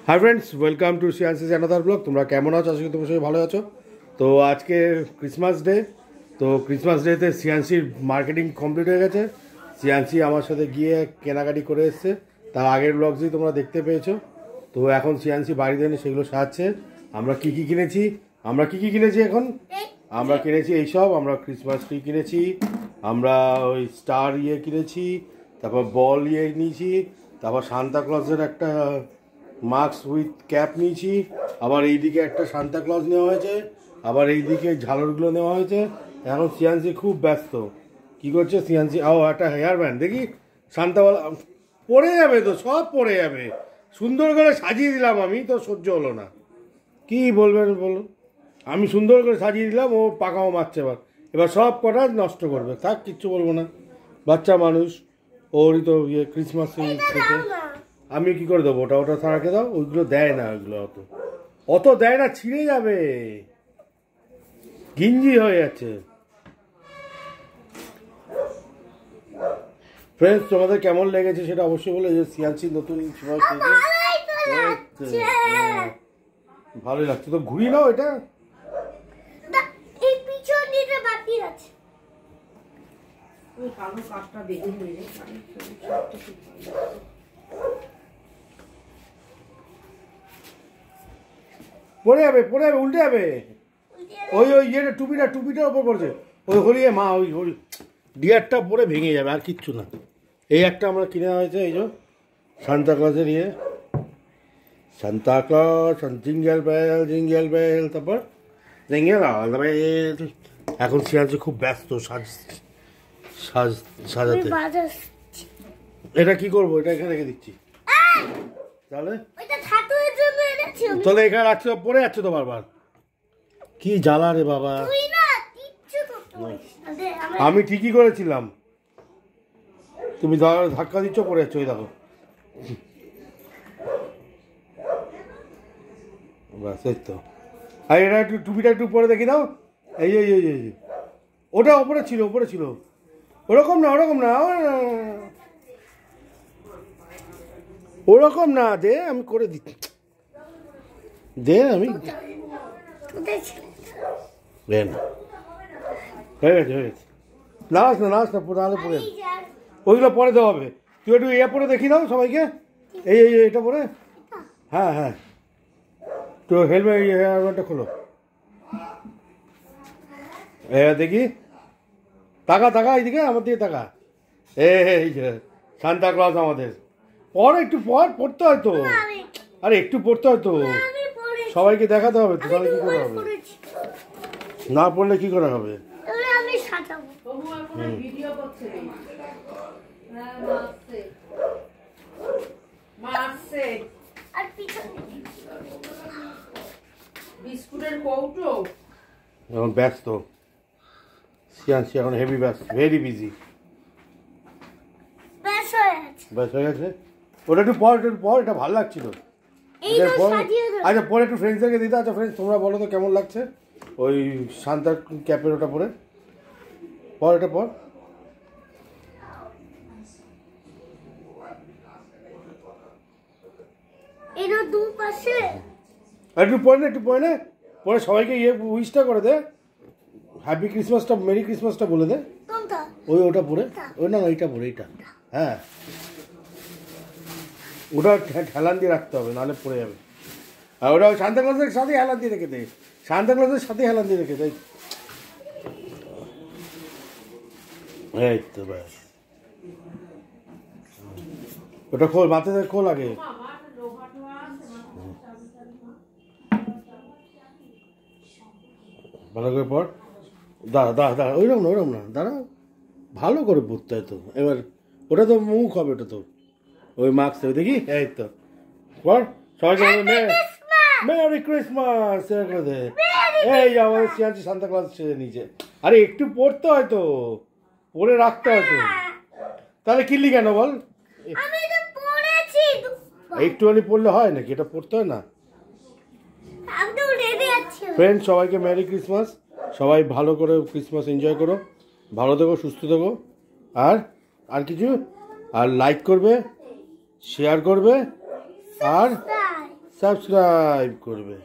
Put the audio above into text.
High friends welcome to सियांसिस another blog. तुम्हारा केमन आछो? आशा करी तुम्हारा सबाई भालो आछो। तो आज के क्रिसमास डे, तो क्रिसमास डेते सियांसिर मार्केटिंग कमप्लीट हो गेছে। सियांसि आमार साथे गिये केनाकाटी करे एसेছে, तार आगेर ब्लगसই তোমরা দেখতে পেয়েছো। তো এখন সিयांसि বাড়িতে এনে সেগুলো সাজাচ্ছে। আমরা কি কি কিনেছি এখন আমরা কিনেছি এইসব, আমরা ক্রিসমাস ট্রি কিনেছি, আমরা ওই স্টার কিনেছি, তারপর বল নিয়েছি, তারপর সান্তা ক্লজের একটা মাস্ক উইথ ক্যাপ নিয়েছি, আবার এইদিকে একটা সান্তা ক্লজ নেওয়া হয়েছে, আবার এইদিকে ঝালরগুলো নেওয়া হয়েছে। এখন সিয়ান্সি খুব ব্যস্ত। কি করছে সিয়ান্সি? ও একটা হেয়ার ব্যান্ড দেখি, সান্তাওয়ালা পড়ে যাবে তো, সব পড়ে যাবে। সুন্দর করে সাজিয়ে দিলাম আমি, তো সহ্য হলো না। কি বলবেন বলুন? আমি সুন্দর করে সাজিয়ে দিলাম, ও পাকাও মারছে। এবার সব কটা নষ্ট করবে। থাক, কিচ্ছু বলবো না, বাচ্চা মানুষ, ওরই তো ক্রিসমাস থেকে। আমি কি করে দেবো? ওটা সারাকে দাও। ওইগুলো দেয় না, ওইগুলো অত দেয় না, ছিঁড়ে যাবে, গিঞ্জি হয়ে যাচ্ছে। ফ্রেন্ডস, তোমাদের কেমন লেগেছে সেটা অবশ্যই বলে। যে সিয়ান্সি নতুন ভালোই লাগছে। তো ঘুরি নাও এটা। পড়ে যাবে, উল্টে যাবে। ওই টুপিটার ওপর পড়ছে। ওই হরিয়ে মা, ওই ডিয়ারটা পরে ভেঙে যাবে, আর কিচ্ছু না। এই একটা আমরা কিনে হয়েছে, এই যে সান্তা ক্লজের সান্তা ক্লজ, জিঙ্গেল বেল, তারপর জিঙ্গেল অল দ্য বেল। এখন সিয়ান্সি খুব ব্যস্ত সাজাতে। এটা কি করবো? এটা এখানে রেখে দিচ্ছি। তাহলে এখানে রাখছি, পড়ে যাচ্ছে তো বারবার। কি জ্বালা রে বাবা। আমি ঠিকই করেছিলাম, তুমি ধাক্কা দিচ্ছ, পড়ে যাচ্ছ। ওই দেখো, বাস এই তো। আর এটা একটু টুপিটা একটু পরে দেখি দাও। এই ওটা ওপরে ছিল। ওরকম না, দে, আমি করে দিচ্ছি। দে, আমি হয়ে গেছে। নাচ না, তাহলে পরে ওইগুলো পরে দেওয়া হবে। তুই একটু পরে দেখি দাও সবাইকে। এটা পরে, হ্যাঁ, তো হেলমেটটা খোলো। দেখি, তাকা এইদিকে, আমার দিকে তাকা। এই সান্তা ক্লজ আমাদের। একটু পড়তে হয় তো। আরে একটু পড়তে হয় তো, সবাইকে দেখাতে হবে তো। তাহলে কি করে হবে? না পড়লে কি করে হবে? এখন ব্যস্ত সিয়ান্সি, এখন হেভি ব্যস্ত, ভেরি বিজি। ব্যাস হয়ে গেছে। ওটা একটু পর, এটা ভালো লাগছিল। আচ্ছা, পরে একটু ফ্রেন্ডসদেরকে দিতে। আচ্ছা ফ্রেন্ডস, তোমরা বলো তো কেমন লাগছে ওই সান্তার ক্যাপের ওটা পরে। এটা পর। একটু পরে নে, পরে সবাইকে উইশটা করে দে। হ্যাপি ক্রিসমাসটা, মেরি ক্রিসমাসটা বলে দে। ওটা পরে, না এইটা পরে, এইটা। হ্যাঁ, ওটা হেলান দিয়ে রাখতে হবে, নাহলে পড়ে যাবে। আর ওটা সান্তা ক্লজের সাথে হেলান দিয়ে রেখে দে। এই তো ব্যাস। ওটা খোল, মাথাতে খোল আগে। ভালো করে পড়। দাঁড়া, ওইরকম না, দাঁড়া, ভালো করে পড়তে হয় তো। এবার ওটা তো মুখ হবে, ওটা তো ওই মাস্ক দেখি। এই তো পড়, সবাইকে মেরি ক্রিসমাস করে দে। এই আমাদের সিয়ান্সি সান্তা ক্লজ ছেড়ে নিচে। আরে একটু পড়তে হয় তো, পড়ে রাখতে হয় তো। তাহলে কিনলি কেন বল? একটুখানি পড়লে হয় নাকি? এটা পড়তে হয় না। ফ্রেন্ডস, সবাইকে মেরি ক্রিসমাস। সবাই ভালো করে ক্রিসমাস এনজয় করো, ভালো থেকো, সুস্থ থেকো। আর কিছু, আর লাইক করবে, শেয়ার করবে, আর সাবস্ক্রাইব করবে।